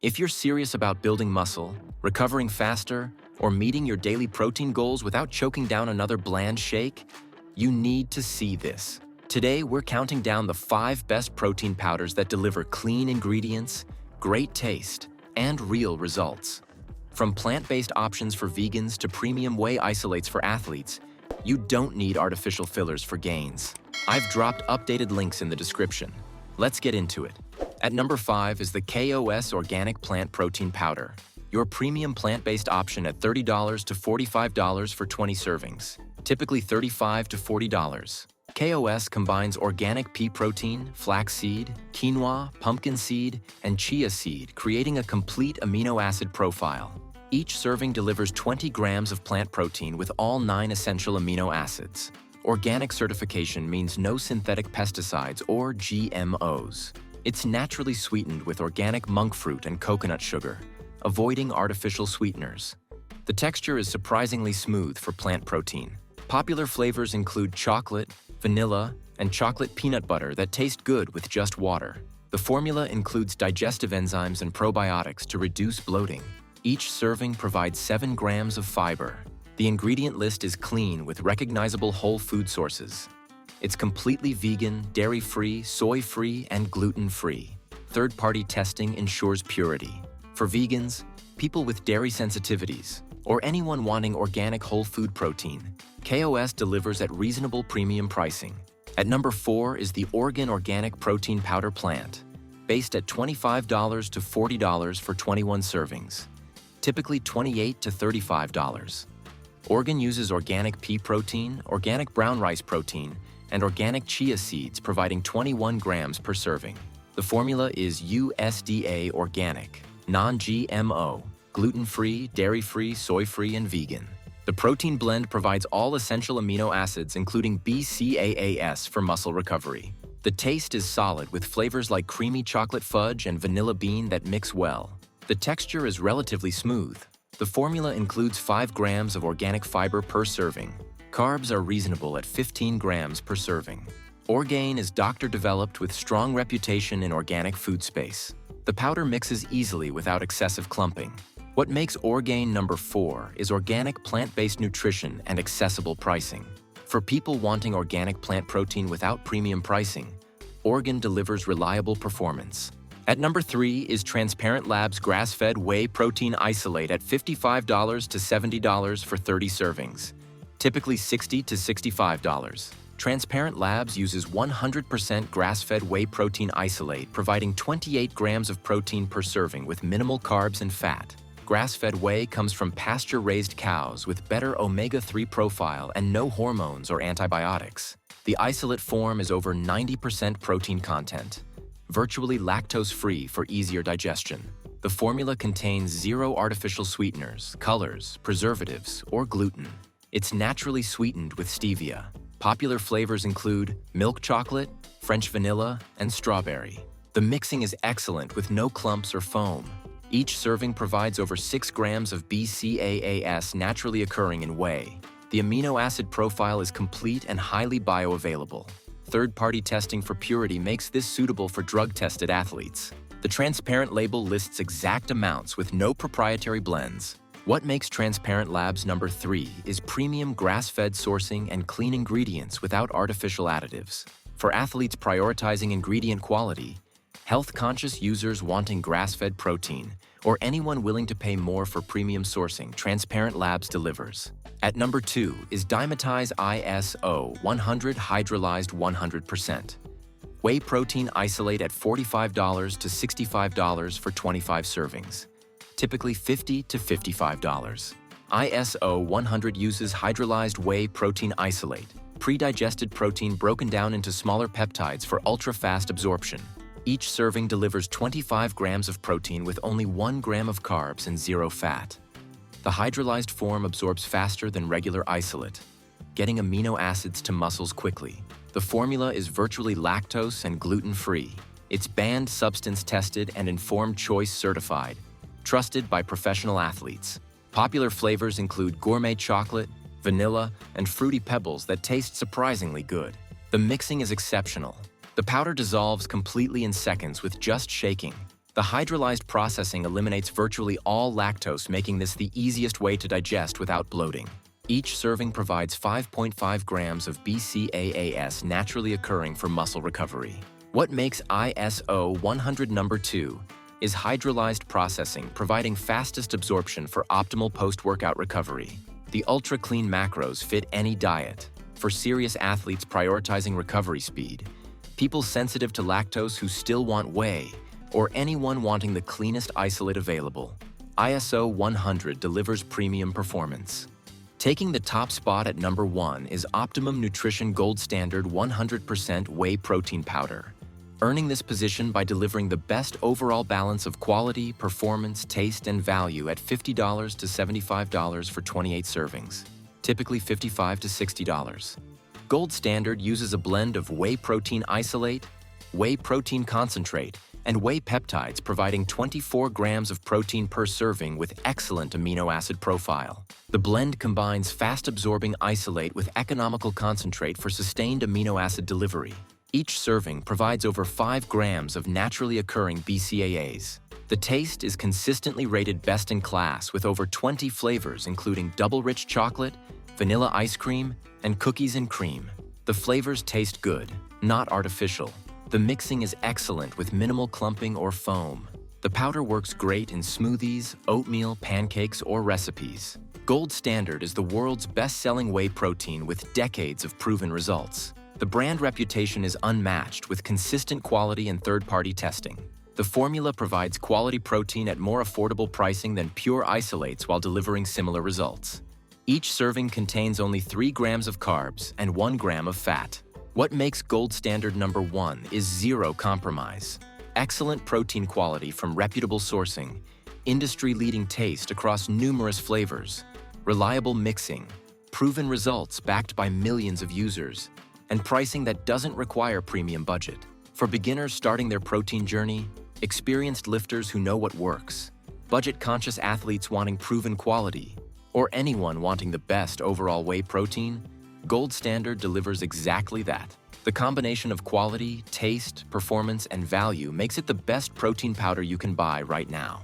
If you're serious about building muscle, recovering faster, or meeting your daily protein goals without choking down another bland shake, you need to see this. Today, we're counting down the 5 best protein powders that deliver clean ingredients, great taste, and real results. From plant-based options for vegans to premium whey isolates for athletes, you don't need artificial fillers for gains. I've dropped updated links in the description. Let's get into it. At number 5 is the Kos Organic Plant Protein Powder, your premium plant-based option at $30 to $45 for 20 servings, typically $35 to $40. Kos combines organic pea protein, flaxseed, quinoa, pumpkin seed, and chia seed, creating a complete amino acid profile. Each serving delivers 20 grams of plant protein with all 9 essential amino acids. Organic certification means no synthetic pesticides or GMOs. It's naturally sweetened with organic monk fruit and coconut sugar, avoiding artificial sweeteners. The texture is surprisingly smooth for plant protein. Popular flavors include chocolate, vanilla, and chocolate peanut butter that taste good with just water. The formula includes digestive enzymes and probiotics to reduce bloating. Each serving provides 7 grams of fiber. The ingredient list is clean with recognizable whole food sources. It's completely vegan, dairy-free, soy-free, and gluten-free. Third-party testing ensures purity. For vegans, people with dairy sensitivities, or anyone wanting organic whole food protein, Kos delivers at reasonable premium pricing. At number 4 is the Orgain Organic Protein Powder Plant, based at $25 to $40 for 21 servings, typically $28 to $35. Orgain uses organic pea protein, organic brown rice protein, and organic chia seeds, providing 21 grams per serving. The formula is USDA organic, non-GMO, gluten-free, dairy-free, soy-free, and vegan. The protein blend provides all essential amino acids, including BCAAs for muscle recovery. The taste is solid with flavors like creamy chocolate fudge and vanilla bean that mix well. The texture is relatively smooth. The formula includes 5 grams of organic fiber per serving. Carbs are reasonable at 15 grams per serving. Orgain is doctor-developed with strong reputation in organic food space. The powder mixes easily without excessive clumping. What makes Orgain number 4 is organic plant-based nutrition and accessible pricing. For people wanting organic plant protein without premium pricing, Orgain delivers reliable performance. At number 3 is Transparent Labs grass-fed whey protein isolate at $55 to $70 for 30 servings, typically $60 to $65. Transparent Labs uses 100% grass-fed whey protein isolate, providing 28 grams of protein per serving with minimal carbs and fat. Grass-fed whey comes from pasture-raised cows with better omega-3 profile and no hormones or antibiotics. The isolate form is over 90% protein content, virtually lactose-free for easier digestion. The formula contains 0 artificial sweeteners, colors, preservatives, or gluten. It's naturally sweetened with stevia. Popular flavors include milk chocolate, French vanilla, and strawberry. The mixing is excellent with no clumps or foam. Each serving provides over 6 grams of BCAAs naturally occurring in whey. The amino acid profile is complete and highly bioavailable. Third-party testing for purity makes this suitable for drug-tested athletes. The transparent label lists exact amounts with no proprietary blends. What makes Transparent Labs number 3 is premium grass-fed sourcing and clean ingredients without artificial additives. For athletes prioritizing ingredient quality, health-conscious users wanting grass-fed protein, or anyone willing to pay more for premium sourcing, Transparent Labs delivers. At number 2 is Dymatize ISO100 Hydrolyzed 100%. Whey protein isolate at $45 to $65 for 25 servings, typically $50 to $55. ISO100 uses hydrolyzed whey protein isolate, pre-digested protein broken down into smaller peptides for ultra-fast absorption. Each serving delivers 25 grams of protein with only 1 gram of carbs and 0 fat. The hydrolyzed form absorbs faster than regular isolate, getting amino acids to muscles quickly. The formula is virtually lactose and gluten-free. It's banned substance tested and informed choice certified, trusted by professional athletes. Popular flavors include gourmet chocolate, vanilla, and fruity pebbles that taste surprisingly good. The mixing is exceptional. The powder dissolves completely in seconds with just shaking. The hydrolyzed processing eliminates virtually all lactose, making this the easiest way to digest without bloating. Each serving provides 5.5 grams of BCAAs naturally occurring for muscle recovery. What makes ISO 100 number 2 is hydrolyzed processing, providing fastest absorption for optimal post-workout recovery. The ultra-clean macros fit any diet. For serious athletes prioritizing recovery speed, people sensitive to lactose who still want whey, or anyone wanting the cleanest isolate available, ISO 100 delivers premium performance. Taking the top spot at number 1 is Optimum Nutrition Gold Standard 100% Whey Protein Powder, earning this position by delivering the best overall balance of quality, performance, taste, and value at $50 to $75 for 28 servings, typically $55 to $60. Gold Standard uses a blend of whey protein isolate, whey protein concentrate, and whey peptides, providing 24 grams of protein per serving with excellent amino acid profile. The blend combines fast-absorbing isolate with economical concentrate for sustained amino acid delivery. Each serving provides over 5 grams of naturally occurring BCAAs. The taste is consistently rated best in class with over 20 flavors, including double-rich chocolate, vanilla ice cream, and cookies and cream. The flavors taste good, not artificial. The mixing is excellent with minimal clumping or foam. The powder works great in smoothies, oatmeal, pancakes, or recipes. Gold Standard is the world's best-selling whey protein with decades of proven results. The brand reputation is unmatched with consistent quality and third-party testing. The formula provides quality protein at more affordable pricing than pure isolates while delivering similar results. Each serving contains only 3 grams of carbs and 1 gram of fat. What makes Gold Standard number 1 is zero compromise. Excellent protein quality from reputable sourcing, industry-leading taste across numerous flavors, reliable mixing, proven results backed by millions of users, and pricing that doesn't require premium budget. For beginners starting their protein journey, experienced lifters who know what works, budget-conscious athletes wanting proven quality, or anyone wanting the best overall whey protein, Gold Standard delivers exactly that. The combination of quality, taste, performance, and value makes it the best protein powder you can buy right now.